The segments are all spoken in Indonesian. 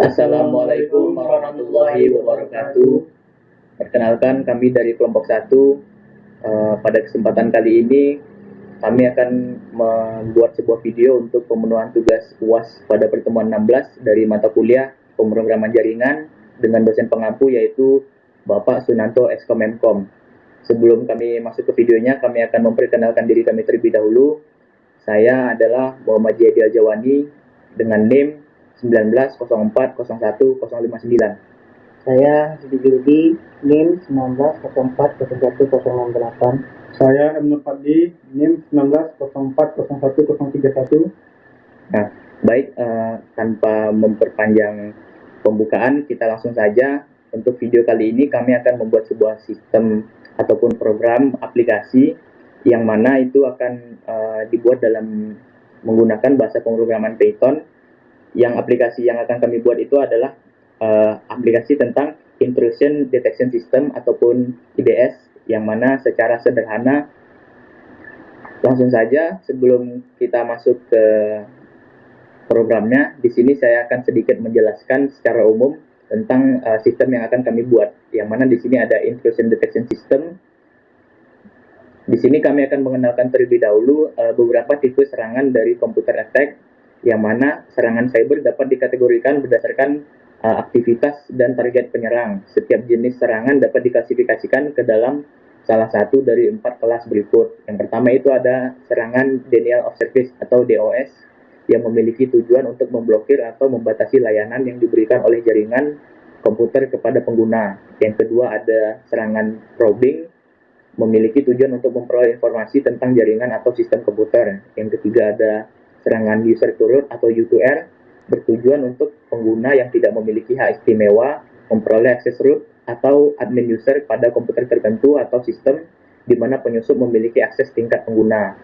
Assalamualaikum warahmatullahi wabarakatuh. Perkenalkan, kami dari kelompok 1. Pada kesempatan kali ini kami akan membuat sebuah video untuk pemenuhan tugas UAS pada pertemuan 16 dari mata kuliah pemrograman jaringan dengan dosen pengampu yaitu Bapak Sunanto Eskomenkom. Sebelum kami masuk ke videonya, kami akan memperkenalkan diri kami terlebih dahulu. Saya adalah Muhammad Jiyadi Aljawani dengan NIM 19040159. Saya Judi NIM 1904010168. Saya M. Nur Fadli, NIM 19040131. Nah, baik, tanpa memperpanjang pembukaan, kita langsung saja. Untuk video kali ini kami akan membuat sebuah sistem ataupun program aplikasi yang mana itu akan dibuat dalam menggunakan bahasa pemrograman Python. Yang aplikasi yang akan kami buat itu adalah aplikasi tentang Intrusion Detection System ataupun IDS, yang mana secara sederhana, langsung saja sebelum kita masuk ke programnya, di sini saya akan sedikit menjelaskan secara umum tentang sistem yang akan kami buat, yang mana di sini ada Intrusion Detection System. Di sini kami akan mengenalkan terlebih dahulu beberapa tipe serangan dari computer attack, yang mana serangan cyber dapat dikategorikan berdasarkan aktivitas dan target penyerang. Setiap jenis serangan dapat diklasifikasikan ke dalam salah satu dari 4 kelas berikut. Yang pertama itu ada serangan Denial of Service atau DOS, yang memiliki tujuan untuk memblokir atau membatasi layanan yang diberikan oleh jaringan komputer kepada pengguna. Yang kedua ada serangan probing, memiliki tujuan untuk memperoleh informasi tentang jaringan atau sistem komputer. Yang ketiga ada serangan user to root atau U2R, bertujuan untuk pengguna yang tidak memiliki hak istimewa memperoleh akses root atau admin user pada komputer tertentu atau sistem di mana penyusup memiliki akses tingkat pengguna.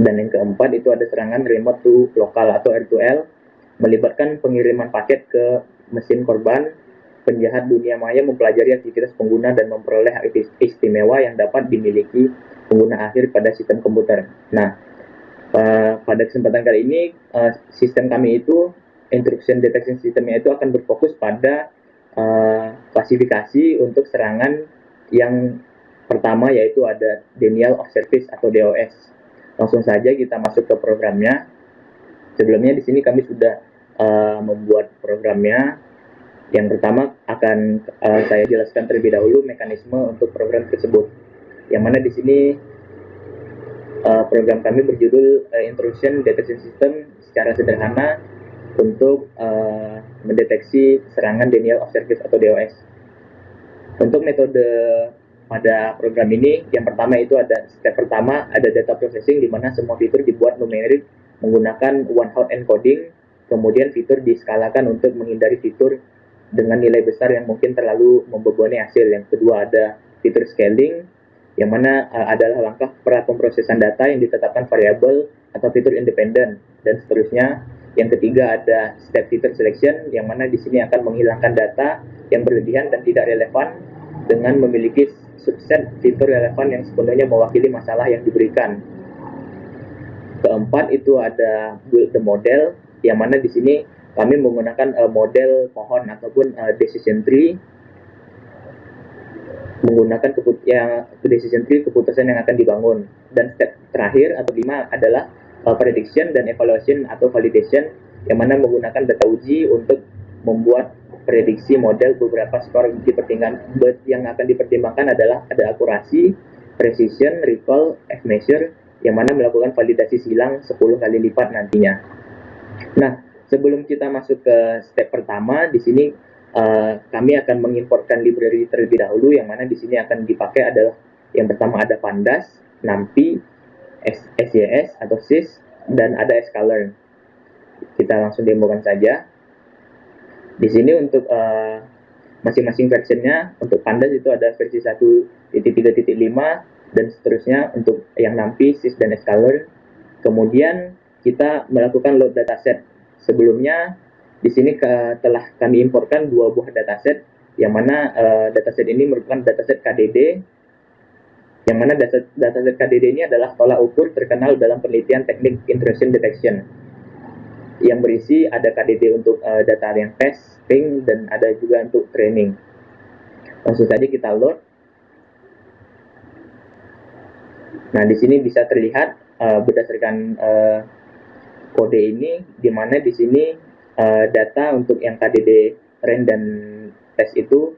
Dan yang keempat itu ada serangan remote to local atau R2L, melibatkan pengiriman paket ke mesin korban. Penjahat dunia maya mempelajari aktivitas pengguna dan memperoleh hak istimewa yang dapat dimiliki pengguna akhir pada sistem komputer. Nah, pada kesempatan kali ini, sistem kami itu, Intrusion Detection Systemnya itu akan berfokus pada klasifikasi untuk serangan yang pertama, yaitu ada Denial of Service atau DOS. Langsung saja kita masuk ke programnya. Sebelumnya di sini kami sudah membuat programnya. Yang pertama akan saya jelaskan terlebih dahulu mekanisme untuk program tersebut. Yang mana di sini program kami berjudul Intrusion Detection System secara sederhana untuk mendeteksi serangan Denial of Service atau DOS. Untuk metode pada program ini, yang pertama itu ada step pertama, ada data processing, di mana semua fitur dibuat numerik menggunakan one-hot encoding. Kemudian fitur diskalakan untuk menghindari fitur dengan nilai besar yang mungkin terlalu membebani hasil. Yang kedua ada fitur scaling, yang mana adalah langkah pra pemrosesan data yang ditetapkan variabel atau fitur independen, dan seterusnya. Yang ketiga ada step fitur selection, yang mana di sini akan menghilangkan data yang berlebihan dan tidak relevan dengan memiliki subset fitur relevan yang sepenuhnya mewakili masalah yang diberikan. Keempat itu ada build the model, yang mana di sini kami menggunakan model pohon ataupun decision tree, menggunakan decision tree keputusan yang akan dibangun. Dan step terakhir atau 5 adalah prediction dan evaluation atau validation, yang mana menggunakan data uji untuk membuat prediksi model. Beberapa skor yang akan dipertimbangkan adalah ada akurasi, precision, recall, F-measure, yang mana melakukan validasi silang 10 kali lipat nantinya. Nah, sebelum kita masuk ke step pertama, di sini kami akan mengimportkan library terlebih dahulu, yang mana di sini akan dipakai adalah yang pertama ada Pandas, NumPy, SJS atau Sys, dan ada sklearn. Kita langsung demokan saja. Di sini untuk masing-masing versionnya, untuk Pandas itu ada versi 1.3.5 dan seterusnya untuk yang NumPy, Sys, dan sklearn. Kemudian kita melakukan load dataset. Sebelumnya di sini telah kami importkan 2 buah dataset, yang mana dataset ini merupakan dataset KDD, yang mana dataset KDD ini adalah tolak ukur terkenal dalam penelitian teknik intrusion detection. yang berisi ada KDD untuk data yang test, string, dan ada juga untuk training. Langsung saja kita load. Nah, di sini bisa terlihat berdasarkan kode ini, di mana di sini data untuk yang KDD train dan test itu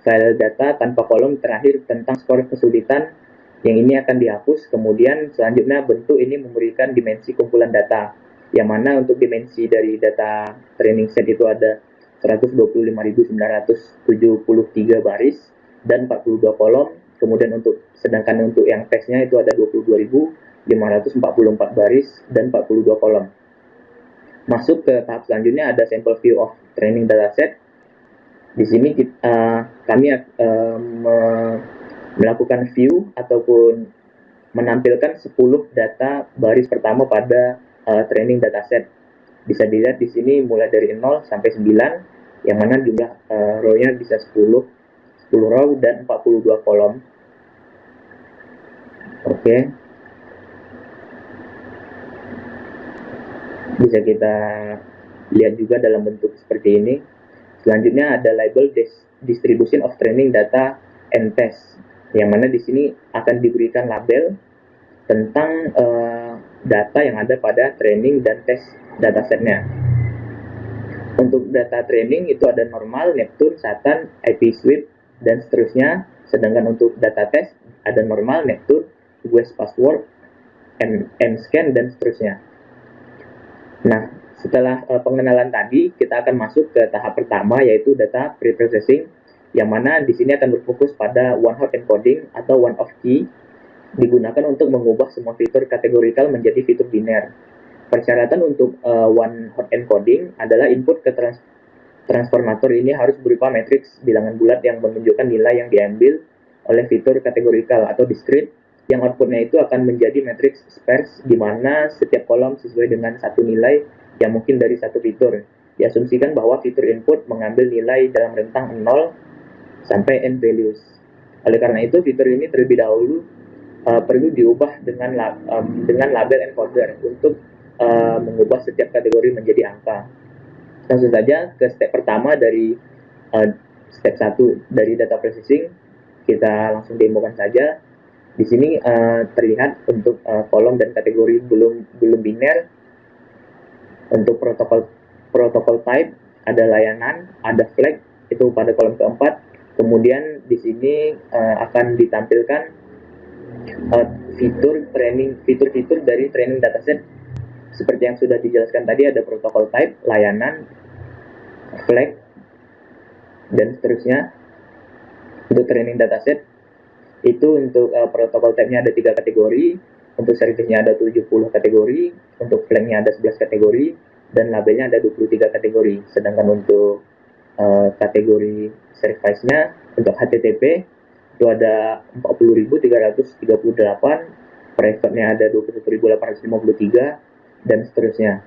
file data tanpa kolom terakhir tentang skor kesulitan yang ini akan dihapus. Kemudian selanjutnya bentuk ini memberikan dimensi kumpulan data, yang mana untuk dimensi dari data training set itu ada 125.973 baris dan 42 kolom. Kemudian sedangkan untuk yang teksnya itu ada 22.544 baris dan 42 kolom. Masuk ke tahap selanjutnya, ada sample view of training dataset. Di sini kami melakukan view ataupun menampilkan 10 data baris pertama pada training dataset. Bisa dilihat di sini mulai dari 0 sampai 9, yang mana jumlah row-nya bisa 10 row dan 42 kolom. Oke. Bisa kita lihat juga dalam bentuk seperti ini. Selanjutnya ada label distribution of training data and test, yang mana di sini akan diberikan label tentang data yang ada pada training dan test datasetnya. Untuk data training itu ada normal, Neptune, Satan, IP sweep, dan seterusnya. Sedangkan untuk data test ada normal, Neptune, West password, M-scan, dan seterusnya. Nah, setelah pengenalan tadi, kita akan masuk ke tahap pertama, yaitu data preprocessing, yang mana di sini akan berfokus pada one-hot encoding atau one-off key, digunakan untuk mengubah semua fitur kategorikal menjadi fitur biner. Persyaratan untuk one-hot encoding adalah input ke transformator ini harus berupa matriks bilangan bulat yang menunjukkan nilai yang diambil oleh fitur kategorikal atau discrete, yang outputnya itu akan menjadi matriks sparse, di mana setiap kolom sesuai dengan satu nilai yang mungkin dari satu fitur. Diasumsikan bahwa fitur input mengambil nilai dalam rentang 0 sampai n values. Oleh karena itu, fitur ini terlebih dahulu perlu diubah dengan label encoder untuk mengubah setiap kategori menjadi angka. Langsung saja ke step pertama dari step 1 dari data processing. Kita langsung demokan saja. Di sini terlihat untuk kolom dan kategori belum biner. Untuk protokol type ada layanan, ada flag itu pada kolom keempat. Kemudian di sini akan ditampilkan fitur-fitur dari training dataset. Seperti yang sudah dijelaskan tadi, ada protokol type, layanan, flag, dan seterusnya. Untuk training dataset itu untuk protokol type-nya ada 3 kategori, untuk service-nya ada 70 kategori, untuk flag-nya ada 11 kategori, dan labelnya ada 23 kategori. Sedangkan untuk kategori service-nya untuk HTTP itu ada 40.338, private-nya ada 21.853, dan seterusnya.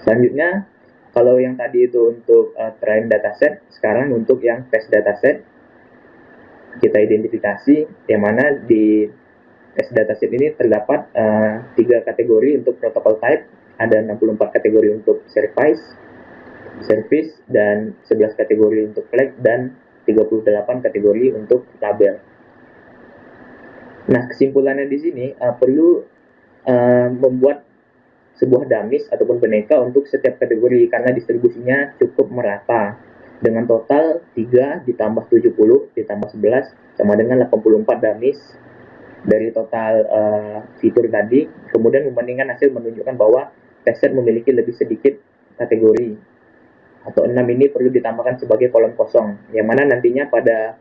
Selanjutnya, kalau yang tadi itu untuk train dataset, sekarang untuk yang test dataset kita identifikasi, yang mana di test dataset ini terdapat 3 kategori untuk protokol type, ada 64 kategori untuk service, dan 11 kategori untuk flag, dan 38 kategori untuk label. Nah, kesimpulannya di sini perlu membuat sebuah damis ataupun boneka untuk setiap kategori, karena distribusinya cukup merata dengan total 3 ditambah 70 ditambah 11 sama dengan 84 damis dari total fitur tadi. Kemudian membandingkan hasil menunjukkan bahwa testset memiliki lebih sedikit kategori, atau 6 ini perlu ditambahkan sebagai kolom kosong, yang mana nantinya pada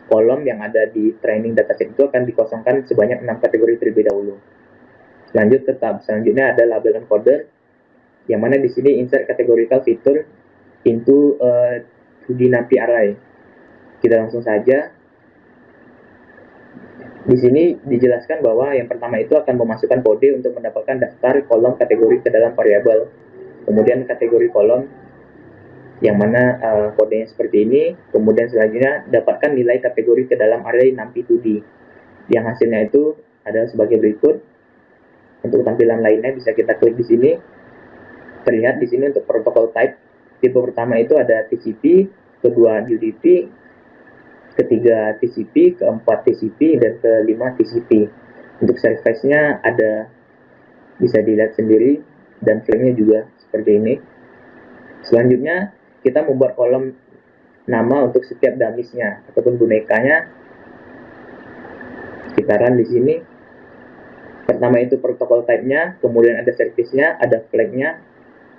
kolom yang ada di training dataset itu akan dikosongkan sebanyak 6 kategori terlebih dahulu. Lanjut ke tab selanjutnya, ada label encoder, yang mana di sini insert categorical feature into 2D NumPy array. Kita langsung saja. Di sini dijelaskan bahwa yang pertama itu akan memasukkan kode untuk mendapatkan daftar kolom kategori ke dalam variabel. Kemudian kategori kolom, yang mana kodenya seperti ini. Kemudian selanjutnya dapatkan nilai kategori ke dalam array NumPy 2D, yang hasilnya itu adalah sebagai berikut. Untuk tampilan lainnya bisa kita klik di sini. Terlihat di sini untuk protokol type. Tipe pertama itu ada TCP, kedua UDP, ketiga TCP, keempat TCP, dan kelima TCP. Untuk service-nya ada, bisa dilihat sendiri, dan flagnya juga seperti ini. Selanjutnya kita membuat kolom nama untuk setiap damisnya ataupun bonekanya. Kita run di sini. Pertama itu protokol type-nya, kemudian ada service-nya, ada flag-nya,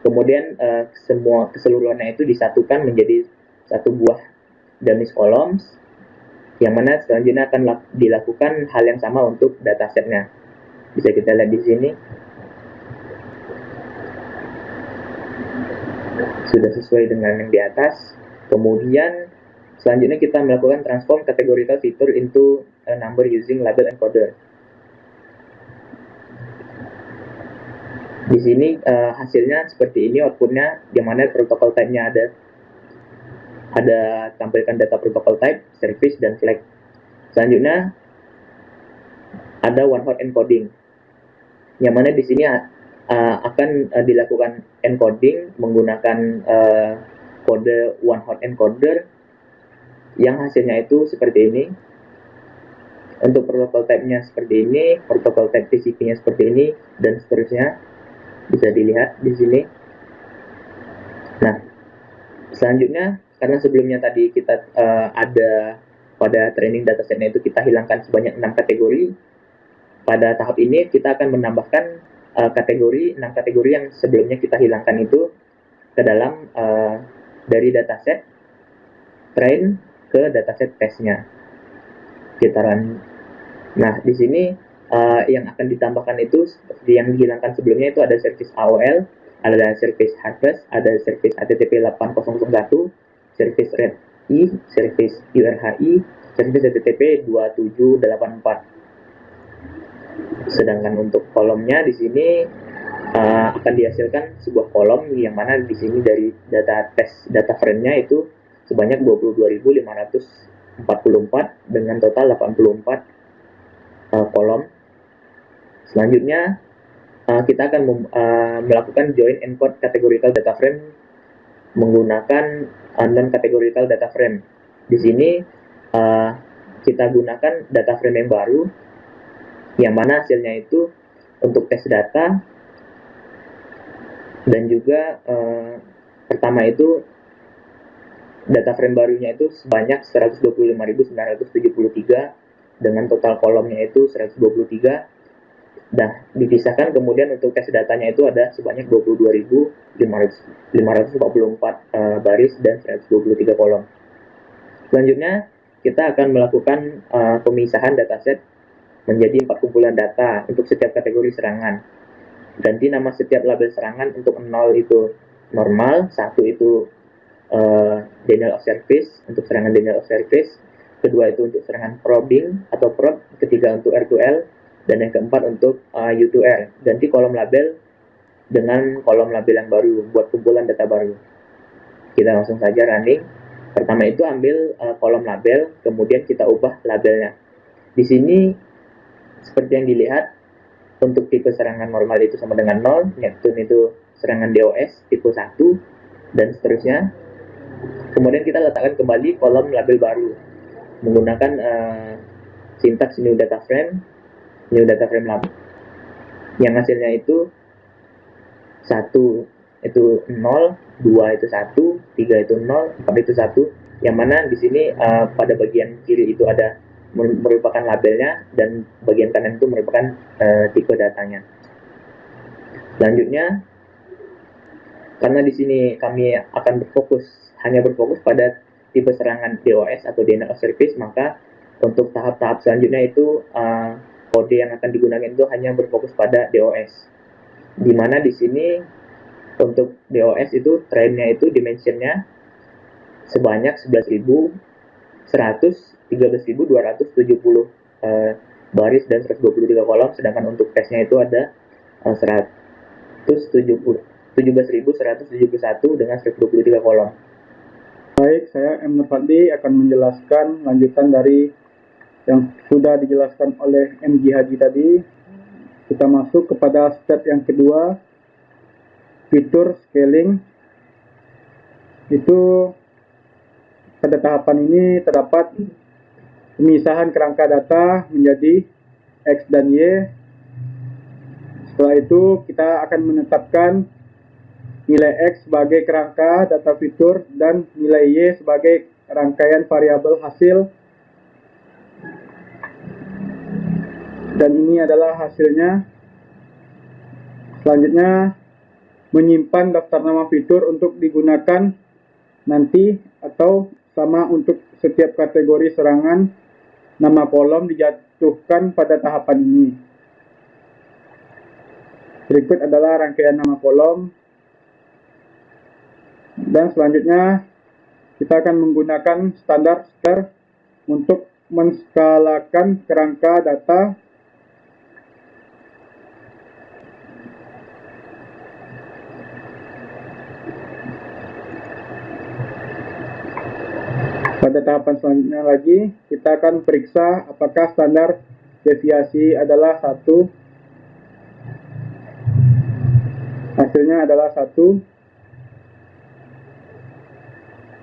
kemudian semua keseluruhannya itu disatukan menjadi satu buah damis columns, yang mana selanjutnya akan dilakukan hal yang sama untuk datasetnya. Bisa kita lihat di sini. Sudah sesuai dengan yang di atas. Kemudian selanjutnya kita melakukan transform categorical feature into a number using label encoder. Di sini hasilnya seperti ini outputnya, di mana protokol type-nya ada tampilkan data protokol type, service, dan flag. Selanjutnya ada one hot encoding, yang mana di sini akan dilakukan encoding menggunakan kode one hot encoder, yang hasilnya itu seperti ini. Untuk protokol type-nya seperti ini, protokol type TCP-nya seperti ini, dan seterusnya. Bisa dilihat di sini. Nah, selanjutnya karena sebelumnya tadi kita ada pada training datasetnya itu kita hilangkan sebanyak 6 kategori. Pada tahap ini kita akan menambahkan 6 kategori yang sebelumnya kita hilangkan itu ke dalam dari dataset train ke dataset testnya. Kita run. Nah, di sini yang akan ditambahkan itu seperti yang dihilangkan sebelumnya, itu ada service AOL, ada service Harvest, ada service HTTP 8001, service REDI, service URHI, service HTTP 2784. Sedangkan untuk kolomnya di sini akan dihasilkan sebuah kolom, yang mana di sini dari data frame-nya itu sebanyak 22.544 dengan total 84 kolom. Selanjutnya kita akan melakukan join encode categorical data frame menggunakan non categorical data frame. Di sini kita gunakan data frame yang baru, yang mana hasilnya itu untuk tes data, dan juga pertama itu data frame barunya itu sebanyak 125.973 dengan total kolomnya itu 123. Nah, dipisahkan kemudian untuk tes datanya itu ada sebanyak 22.544 baris dan 123 kolom. Selanjutnya, kita akan melakukan pemisahan dataset menjadi 4 kumpulan data untuk setiap kategori serangan. Ganti nama setiap label serangan. Untuk 0 itu normal, 1 itu denial of service, untuk serangan denial of service, kedua itu untuk serangan probing atau probe, ketiga untuk R2L, dan yang keempat untuk U2R. Ganti kolom label dengan kolom label yang baru buat kumpulan data baru. Kita langsung saja running. Pertama itu ambil kolom label, kemudian kita ubah labelnya. Di sini seperti yang dilihat, untuk tipe serangan normal itu sama dengan 0, Neptune itu serangan DOS tipe 1, dan seterusnya. Kemudian kita letakkan kembali kolom label baru menggunakan sintaks new data frame label, yang hasilnya itu 1 itu 0, 2 itu 1, 3 itu 0, 4 itu 1, yang mana di sini pada bagian kiri itu ada merupakan labelnya, dan bagian kanan itu merupakan tipe datanya. Selanjutnya, karena di sini kami akan hanya berfokus pada tipe serangan DOS atau denial of service, maka untuk tahap-tahap selanjutnya itu kode yang akan digunakan itu hanya berfokus pada DOS. Di mana di sini untuk DOS itu trainnya itu dimensionnya sebanyak 13.270 baris dan 123 kolom, sedangkan untuk tesnya itu ada 17.171 dengan 123 kolom. Baik, saya M. Nur Fadli akan menjelaskan lanjutan dari yang sudah dijelaskan oleh MG Haji tadi. kita masuk kepada step yang kedua, fitur scaling. Itu pada tahapan ini terdapat pemisahan kerangka data menjadi X dan Y. Setelah itu kita akan menetapkan nilai X sebagai kerangka data fitur dan nilai Y sebagai rangkaian variabel hasil. Dan ini adalah hasilnya. Selanjutnya, menyimpan daftar nama fitur untuk digunakan nanti atau sama untuk setiap kategori serangan. Nama kolom dijatuhkan pada tahapan ini. Berikut adalah rangkaian nama kolom. Dan selanjutnya kita akan menggunakan standar square untuk menskalakan kerangka data. Pada tahapan selanjutnya lagi, kita akan periksa apakah standar deviasi adalah 1. Hasilnya adalah 1.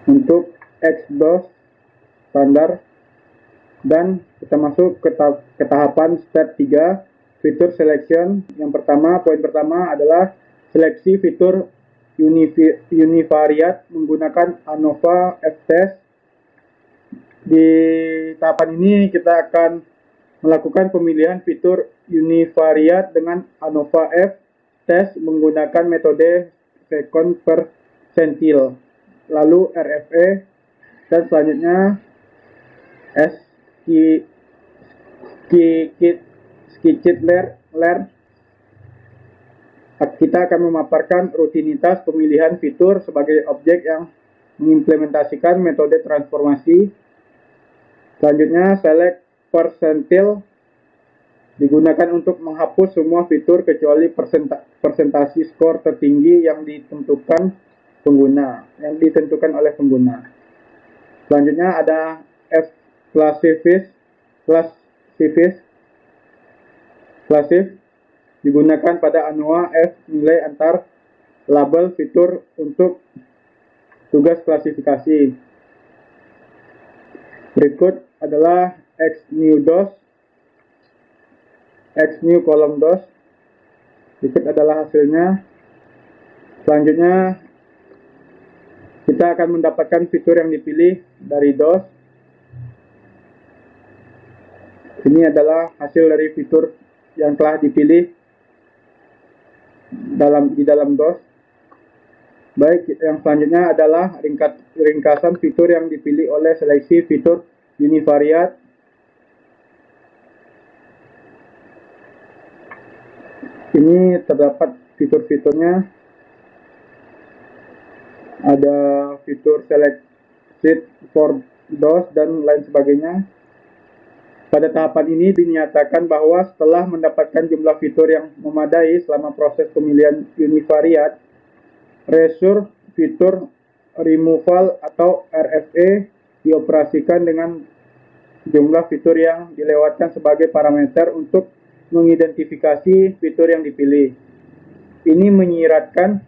Untuk X-DOS standar. Dan kita masuk ke tahapan step 3, fitur selection. Yang pertama, poin pertama adalah seleksi fitur univariate menggunakan ANOVA F-test. Di tahapan ini kita akan melakukan pemilihan fitur univariate dengan ANOVA F-test menggunakan metode second percentile, lalu RFE, dan selanjutnya skitchler. Kita akan memaparkan rutinitas pemilihan fitur sebagai objek yang mengimplementasikan metode transformasi. Selanjutnya, select percentile digunakan untuk menghapus semua fitur kecuali persentasi skor tertinggi yang ditentukan oleh pengguna. Selanjutnya ada F-classif digunakan pada ANOVA F nilai antar label fitur untuk tugas klasifikasi. Berikut adalah XNew column DOS. Berikut adalah hasilnya. Selanjutnya kita akan mendapatkan fitur yang dipilih dari DOS. Ini adalah hasil dari fitur yang telah dipilih di dalam DOS. Baik, yang selanjutnya adalah ringkasan fitur yang dipilih oleh seleksi fitur univariate. Ini terdapat fitur-fiturnya. Ada fitur select sheet for DOS dan lain sebagainya. Pada tahapan ini dinyatakan bahwa setelah mendapatkan jumlah fitur yang memadai selama proses pemilihan univariate, resource fitur removal atau RFE dioperasikan dengan jumlah fitur yang dilewatkan sebagai parameter untuk mengidentifikasi fitur yang dipilih. Ini menyiratkan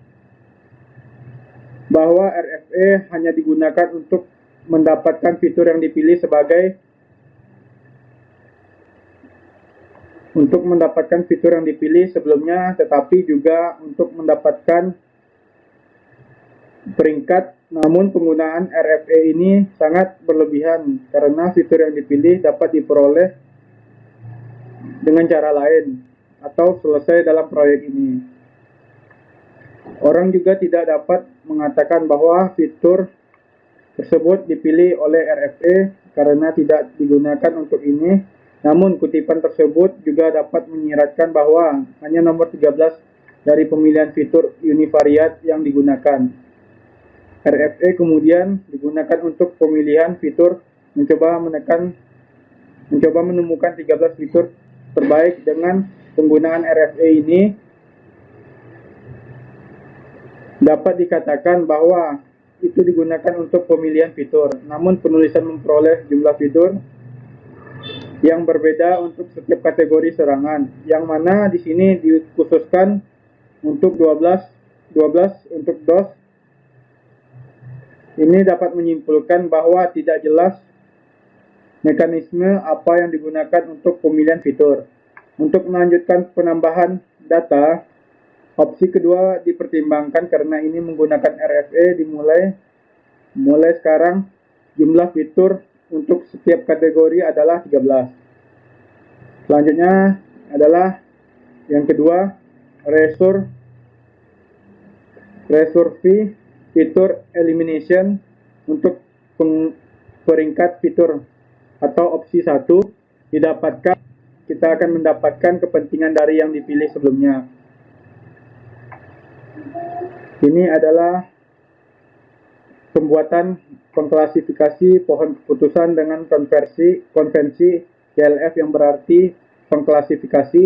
bahwa RFE hanya digunakan untuk mendapatkan fitur yang dipilih sebelumnya, tetapi juga untuk mendapatkan peringkat. Namun penggunaan RFE ini sangat berlebihan karena fitur yang dipilih dapat diperoleh dengan cara lain atau selesai dalam proyek ini. Orang juga tidak dapat mengatakan bahwa fitur tersebut dipilih oleh RFE karena tidak digunakan untuk ini. Namun kutipan tersebut juga dapat menyiratkan bahwa hanya nomor 13 dari pemilihan fitur univariate yang digunakan. RFE kemudian digunakan untuk pemilihan fitur, mencoba menemukan 13 fitur terbaik. Dengan penggunaan RFE ini dapat dikatakan bahwa itu digunakan untuk pemilihan fitur. Namun penulisan memperoleh jumlah fitur yang berbeda untuk setiap kategori serangan, yang mana di sini dikhususkan untuk 12 untuk DOS. Ini dapat menyimpulkan bahwa tidak jelas mekanisme apa yang digunakan untuk pemilihan fitur. Untuk melanjutkan penambahan data, opsi kedua dipertimbangkan karena ini menggunakan RFA. Mulai sekarang jumlah fitur untuk setiap kategori adalah 13. Selanjutnya adalah yang kedua, resursi fitur elimination. Untuk peringkat fitur atau opsi 1 didapatkan, kita akan mendapatkan kepentingan dari yang dipilih sebelumnya. Ini adalah pembuatan pengklasifikasi pohon keputusan dengan konvensi TLF, yang berarti pengklasifikasi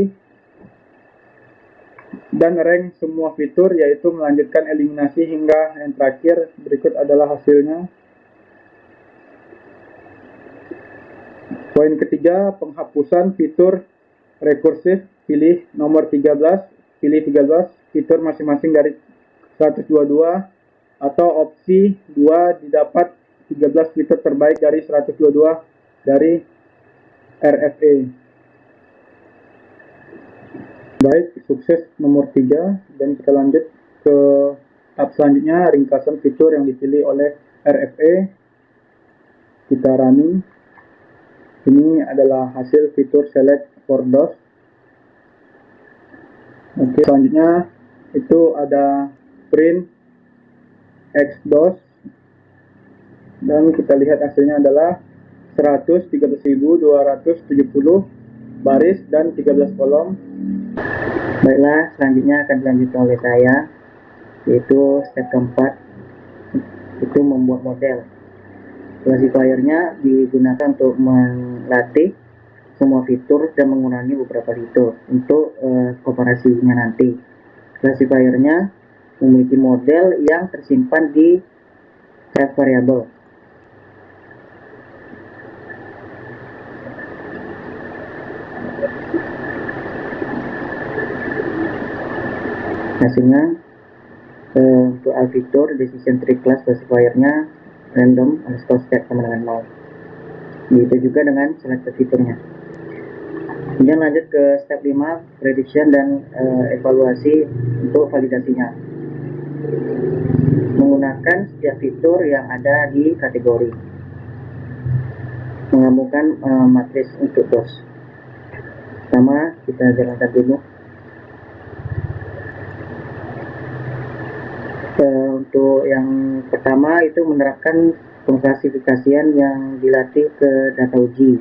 dan rank semua fitur, yaitu melanjutkan eliminasi hingga yang terakhir. Berikut adalah hasilnya. Poin ketiga, penghapusan fitur rekursif. Pilih 13 fitur masing-masing dari 122, atau opsi 2 didapat 13 fitur terbaik dari 122 dari RFA. Baik, sukses nomor 3, dan kita lanjut ke tahap selanjutnya, ringkasan fitur yang dipilih oleh RFA. Kita running. Ini adalah hasil fitur select for DOS. Oke, selanjutnya itu ada print XDOS, dan kita lihat hasilnya adalah 113.270 baris dan 13 kolom. Baiklah, selanjutnya akan dilanjutkan oleh saya, yaitu step keempat, itu membuat model. Classifiernya digunakan untuk melatih semua fitur dan mengurangi beberapa fitur untuk komparasinya nanti. Classifiernya memiliki model yang tersimpan di save variable. Hasilnya untuk all fitur decision tree class classifiernya random underscore step sama dengan 0. Begitu juga dengan selected fiturnya. Kemudian lanjut ke step 5, prediction dan evaluasi untuk validasinya. Menggunakan setiap fitur yang ada di kategori. Menggabungkan matriks untuk DOS. Pertama, kita jalankan dulu. Untuk yang pertama itu menerapkan pengklasifikasian yang dilatih ke data uji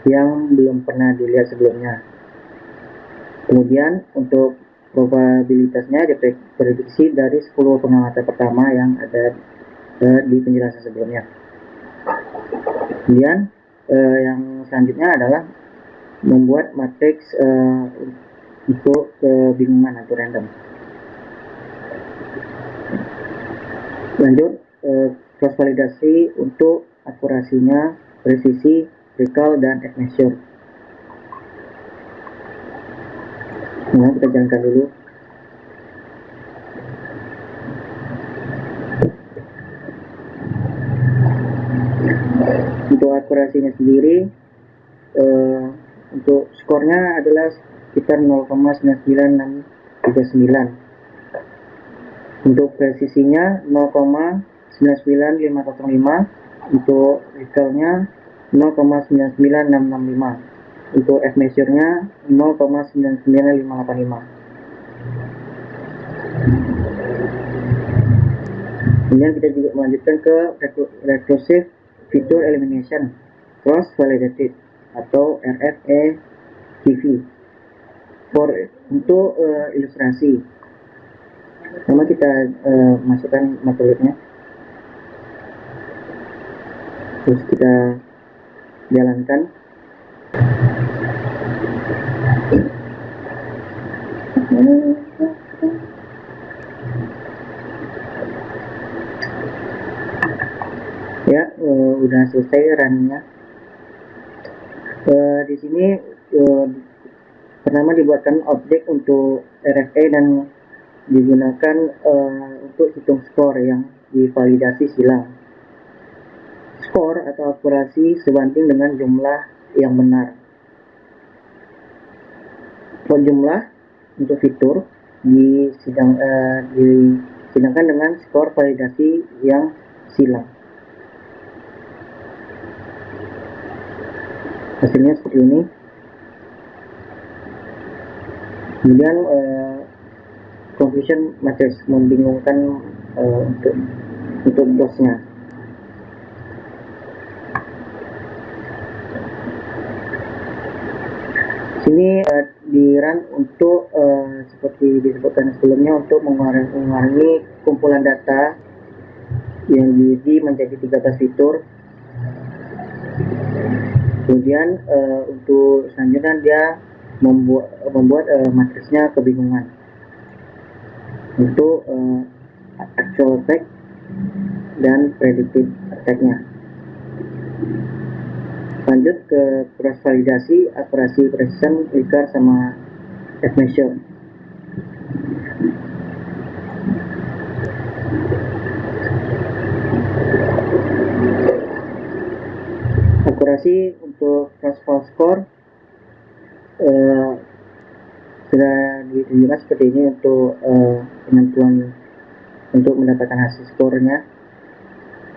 yang belum pernah dilihat sebelumnya. Kemudian untuk probabilitasnya diprediksi dari 10 pengamatan pertama yang ada di penjelasan sebelumnya. Kemudian yang selanjutnya adalah membuat matriks untuk kebingungan atau random. Lanjut, cross validasi untuk akurasinya, presisi, recall, dan measure. Nah, kita jalankan dulu. Untuk akurasinya sendiri, untuk skornya adalah sekitar 0,99639. Untuk presisinya 0,99505, untuk recallnya 0,99665, untuk F-measure-nya 0,99585. Kemudian kita juga melanjutkan ke recursive feature elimination cross validated atau RFA TV. Untuk ilustrasi, pertama kita masukkan metodenya, terus kita jalankan. Ya, udah selesai runnya. Di sini pertama dibuatkan objek untuk RFA dan digunakan untuk hitung skor yang divalidasi silang. Skor atau akurasi sebanding dengan jumlah yang benar. Jumlah untuk fitur disidangkan dengan skor validasi yang silang. Hasilnya seperti ini. Kemudian confusion matrix membingungkan untuk DOS-nya. Sini di run untuk seperti disebutkan sebelumnya untuk mengurangi kumpulan data yang diuji menjadi 13 fitur. Kemudian untuk selanjutnya dia membuat matriksnya kebingungan untuk actual attack dan predictive attack-nya. Lanjut ke cross validasi, akurasi, precision, recur sama F-measure. Akurasi untuk cross false score sudah ditunjukkan seperti ini untuk penentuan untuk mendapatkan hasil skornya.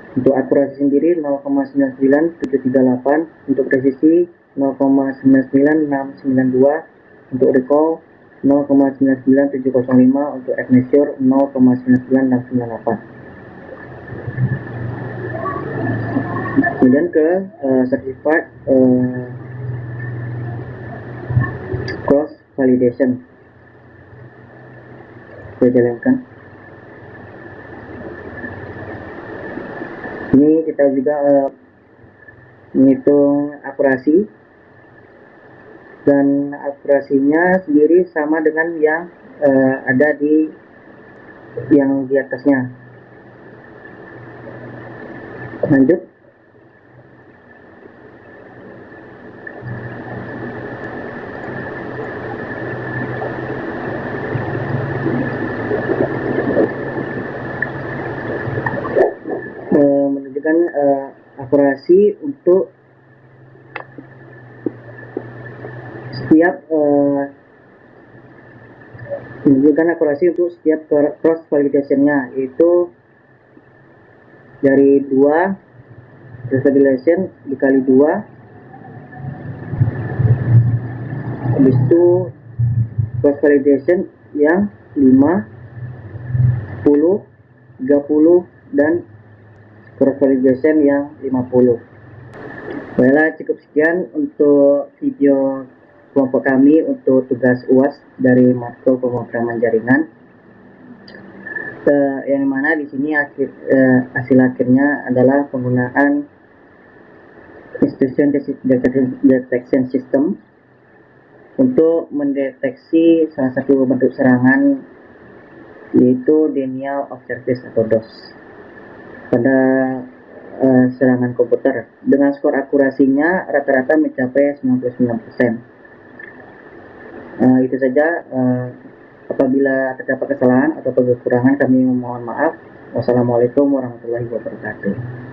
Untuk akurasi sendiri 0,99738, untuk presisi 0,99692, untuk recall 0,99705, untuk F-measure 0,99698. Kemudian ke certified cross validation. Saya jalankan. Ini kita juga menghitung akurasi, dan akurasinya sendiri sama dengan yang ada di atasnya. Lanjut. Menunjukkan akurasi untuk setiap cross validation-nya, yaitu dari 2 cross validation dikali 2, habis itu cross validation yang 5, 10, 30 dan cross validation yang 50. Baiklah, cukup sekian untuk video kelompok kami untuk tugas UAS dari matkul pemrograman jaringan. Yang mana di sini hasil akhirnya adalah penggunaan Intrusion Detection System untuk mendeteksi salah satu bentuk serangan, yaitu denial of service atau DOS pada serangan komputer, dengan skor akurasinya rata-rata mencapai 99%. Itu saja. Apabila terdapat kesalahan atau kekurangan, kami mohon maaf. Wassalamualaikum warahmatullahi wabarakatuh.